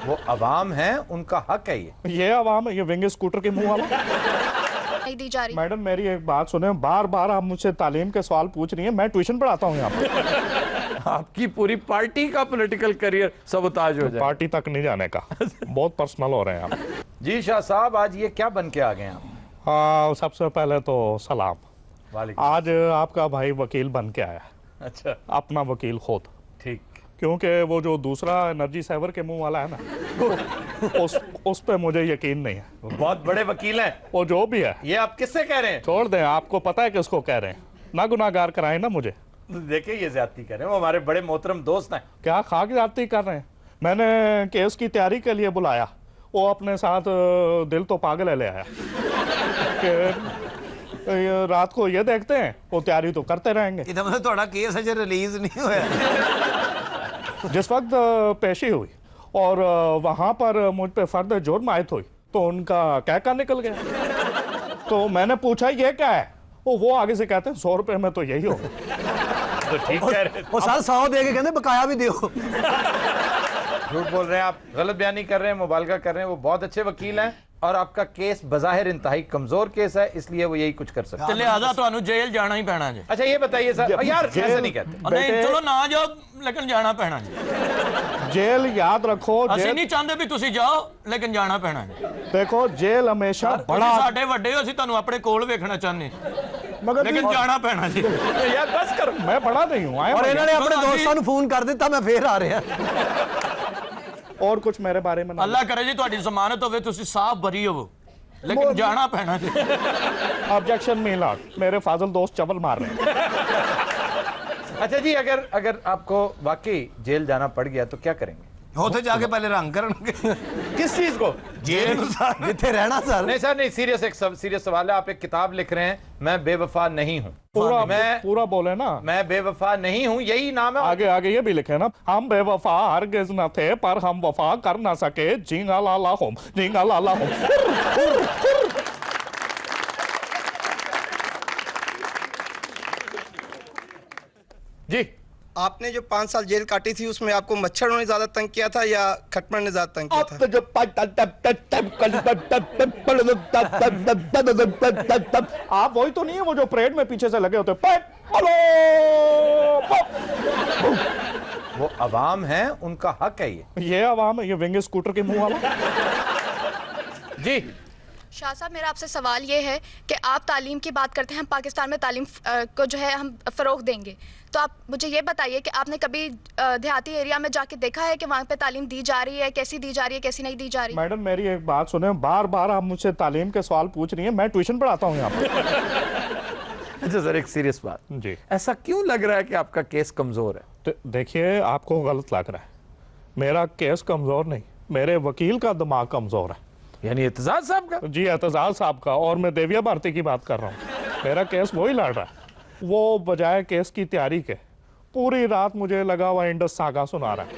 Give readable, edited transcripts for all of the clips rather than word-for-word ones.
वो अवाम है, उनका हक है ये अवाम है, ये विंग स्कूटर के मुंह वाला नहीं दी जा रही। मैडम मेरी एक बात सुने, बार बार आप मुझसे तालीम के सवाल पूछ रही हैं। मैं ट्यूशन पढ़ाता हूँ यहाँ पर। आपकी पूरी पार्टी का पॉलिटिकल करियर सबोताज हो जाए। पार्टी तक नहीं जाने का, बहुत पर्सनल हो रहे हैं आप। जी शाह साहब, आज ये क्या बन के आ गए आप? सबसे पहले तो सलाम। वालेकुम। आज आपका भाई वकील बन के आया। अच्छा, अपना वकील खुद। ठीक। क्योंकि वो जो दूसरा एनर्जी सेवर के मुंह वाला है ना, उस पे मुझे यकीन नहीं है। वो बहुत बड़े वकील हैं। वो जो भी है, ये आप किससे कह रहे हैं? छोड़ दें, आपको पता है किसको कह रहे हैं। ना गुनाहगार कराए ना मुझे। देखिए ये ज्यादती कर रहे हैं, वो हमारे बड़े मोहतरम दोस्त हैं। क्या खाक जाती कर रहे हैं? मैंने केस की तैयारी के लिए बुलाया, वो अपने साथ दिल तो पागल है ले आया कि रात को ये देखते हैं, वो तैयारी तो करते रहेंगे। मतलब थोड़ा केस अजे रिलीज नहीं हुआ। जिस वक्त पेशी हुई और वहां पर मुझ पे फर्द जुर्म आयत हुई तो उनका कहका निकल गया। तो मैंने पूछा ये क्या है, वो आगे से कहते हैं 100 रुपए में तो यही होगा। तो ठीक कह रहे हैं। वो सर 100 दे के कहते बकाया भी दियो। झूठ बोल रहे हैं आप, गलत बयानी कर रहे हैं, मुबालगा कर रहे हैं। वो बहुत अच्छे वकील हैं और आपका केस बज़ाहिर इंतहाई कमजोर केस है, इसलिए वो यही कुछ कर सकते हैं। लिहाजा तो जेल जाना ही पैना जी। अच्छा ये बताइए सर, यार ऐसे नहीं कहते। नहीं चलो ना जाओ, लेकिन जाना पैना जी। जेल याद रखो, ਅਸੀਂ ਨਹੀਂ ਚਾਹੁੰਦੇ ਵੀ ਤੁਸੀਂ ਜਾਓ, लेकिन जाना पैना जी। देखो जेल हमेशा बड़ा, ਸਾਡੇ ਵੱਡੇ ਹੋ, ਅਸੀਂ ਤੁਹਾਨੂੰ ਆਪਣੇ ਕੋਲ ਵੇਖਣਾ ਚਾਹੁੰਦੇ, मगर लेकिन जाना पैना जी। यार बस करो, मैं बड़ा नहीं हूँ। और इन्होंने अपने दोस्तों ਨੂੰ फोन कर दिता, मैं फिर आ रहा। और कुछ मेरे बारे में अल्लाह करे जी ਤੁਹਾਡੀ ਜ਼ਮਾनत ਹੋਵੇ, ਤੁਸੀਂ साफ बरी हो, लेकिन जाना पैना जी। ऑब्जेक्शन मिलॉर्ड, मेरे फाजल दोस्त चवल मार रहे हैं। अच्छा जी, अगर आपको वाकई जेल जाना पड़ गया तो क्या करेंगे? होते जाके पहले रंग करनगे। किस चीज को? जेल जिथे रहना सर। नहीं सर नहीं, सीरियस, एक सीरियस सवाल है। आप एक किताब लिख रहे हैं, मैं बेवफा नहीं हूँ। पूरा बोले ना, मैं बेवफा नहीं हूँ, यही नाम है। आगे आगे ये भी लिखे ना, हम बेवफा हरगिज न थे पर हम वफा कर ना सके, झींगा लाला होम, झींगा लाला होम। जी, आपने जो 5 साल जेल काटी थी उसमें आपको मच्छरों ने ज्यादा तंग किया था या खटमल ने ज्यादा तंग किया था? आप वही तो नहीं है वो जो परेड में पीछे से लगे होते? वो अवाम है, उनका हक है ये अवाम है, ये विंग स्कूटर के मुंह वाला। जी शाह साहब, मेरा आपसे सवाल ये है कि आप तालीम की बात करते हैं, हम पाकिस्तान में तालीम को जो है हम फ़रोग़ देंगे, तो आप मुझे ये बताइए कि आपने कभी देहाती एरिया में जाके देखा है कि वहाँ पे तालीम दी जा रही है, कैसी दी जा रही है, कैसी नहीं दी जा रही? मैडम मेरी एक बात सुने, बार बार आप मुझसे तालीम के सवाल पूछ रही हैं। मैं ट्यूशन पढ़ाता हूँ यहाँ पर। अच्छा सर, एक सीरियस बात जी, ऐसा क्यों लग रहा है कि आपका केस कमजोर है? तो देखिए, आपको गलत लग रहा है। मेरा केस कमजोर नहीं, मेरे वकील का दिमाग कमजोर है। यानी एतजाज साहब का? जी, एतजाज साहब का। और मैं देविया भारती की बात कर रहा हूँ। मेरा केस वही लड़ रहा है। वो बजाय केस की तैयारी के पूरी रात मुझे लगा हुआ इंडस सागा सुना रहा है।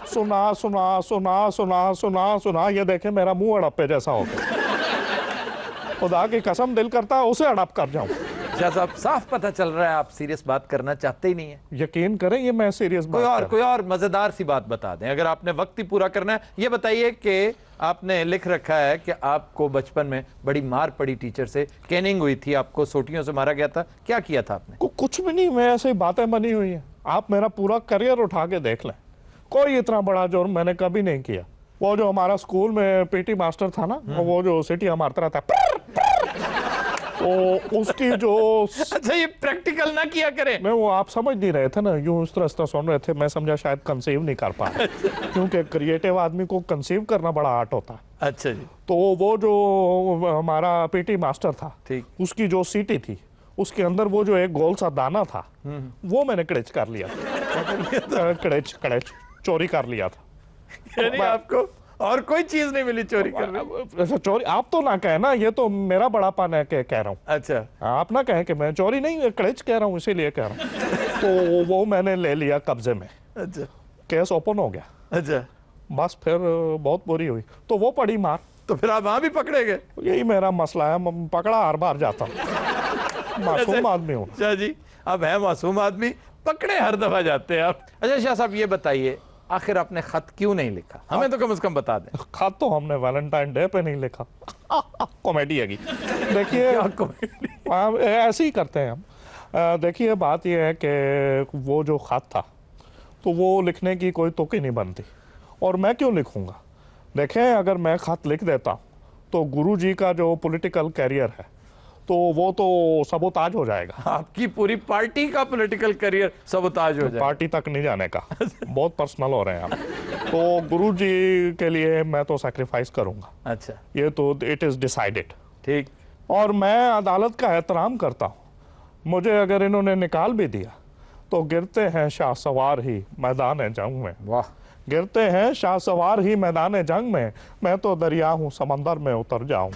सुना सुना सुना सुना सुना सुना, ये देखे मेरा मुंह अड़प्पे जैसा हो गया। खुदा की कसम दिल करता है उसे अड़प कर जाऊं। शाह साहब, साफ पता चल रहा है आप सीरियस बात करना चाहते ही नहीं है। यकीन करें, ये मैं सीरियस बात कोई और मजेदार सी बात बता दें, अगर आपने वक्त ही पूरा करना है। ये बताइए कि आपने लिख रखा है कि आपको बचपन में बड़ी मार पड़ी, टीचर से कैनिंग हुई थी, आपको सोटियों से मारा गया था। क्या किया था आपने? कुछ भी नहीं, मैं ऐसे बातें बनी हुई है। आप मेरा पूरा करियर उठा के देख लें, कोई इतना बड़ा जुर्म मैंने कभी नहीं किया। वो जो हमारा स्कूल में पीटी मास्टर था ना, वो जो सीटियां मारता रहता है, तो उसकी जो अच्छा, ये प्रैक्टिकल ना किया करें। मैं वो आप समझ नहीं रहे थे ना, यूं इस तरह सुन रहे थे, मैं समझा शायद कंसीव नहीं कर पा रहा। क्योंकि क्रिएटिव आदमी को कंसीव करना बड़ा आर्ट होता है। अच्छा जी। तो वो जो हमारा पीटी मास्टर था, ठीक, उसकी जो सीटी थी, उसके अंदर वो जो एक गोल सा दाना था, वो मैंने कड़ेच कर लिया था। कड़ेच चोरी कर लिया था। यानी आपको और कोई चीज नहीं मिली चोरी करने? चोरी आप तो ना कहें ना, ये तो मेरा बड़ापन है कि कह रहा हूँ। अच्छा, आप ना कहें कि मैं चोरी नहीं, कड़ेच कह रहा हूँ, इसीलिए कह रहा हूँ। तो वो मैंने ले लिया कब्जे में। अच्छा, केस ओपन हो गया। अच्छा, बस फिर बहुत बुरी हुई, तो वो पड़ी मार। तो फिर आप वहां भी पकड़े गए? यही मेरा मसला है, पकड़ा हर बार जाता हूँ। मासूम आदमी हूँ। अच्छा जी, अब है मासूम आदमी, पकड़े हर दफा जाते हैं आप। अच्छा शाह साहब, ये बताइए, आखिर आपने खत क्यों नहीं लिखा? हमें तो कम से कम बता दें। खत तो हमने वैलेंटाइन डे पे नहीं लिखा। कॉमेडी है देखिए, ऐसे ही करते हैं हम। देखिए बात यह है कि वो जो खत था तो वो लिखने की कोई तुक ही नहीं बनती, और मैं क्यों लिखूंगा? देखें, अगर मैं खत लिख देता तो गुरुजी का जो पॉलिटिकल कैरियर है तो वो तो सबोताज हो जाएगा। आपकी पूरी पार्टी का पॉलिटिकल करियर सबोताज हो जाए। पार्टी तक नहीं जाने का, बहुत पर्सनल हो रहे हैं आप। तो गुरुजी के लिए मैं तो सैक्रिफाइस करूंगा। अच्छा, ये तो इट इज डिसाइडेड। ठीक। और मैं अदालत का एहतराम करता हूँ। मुझे अगर इन्होंने निकाल भी दिया तो गिरते हैं शाह सवार ही मैदान जंग में। वाह। गिरते हैं शाह सवार ही मैदान जंग में, मैं तो दरिया हूँ समंदर में उतर जाऊं।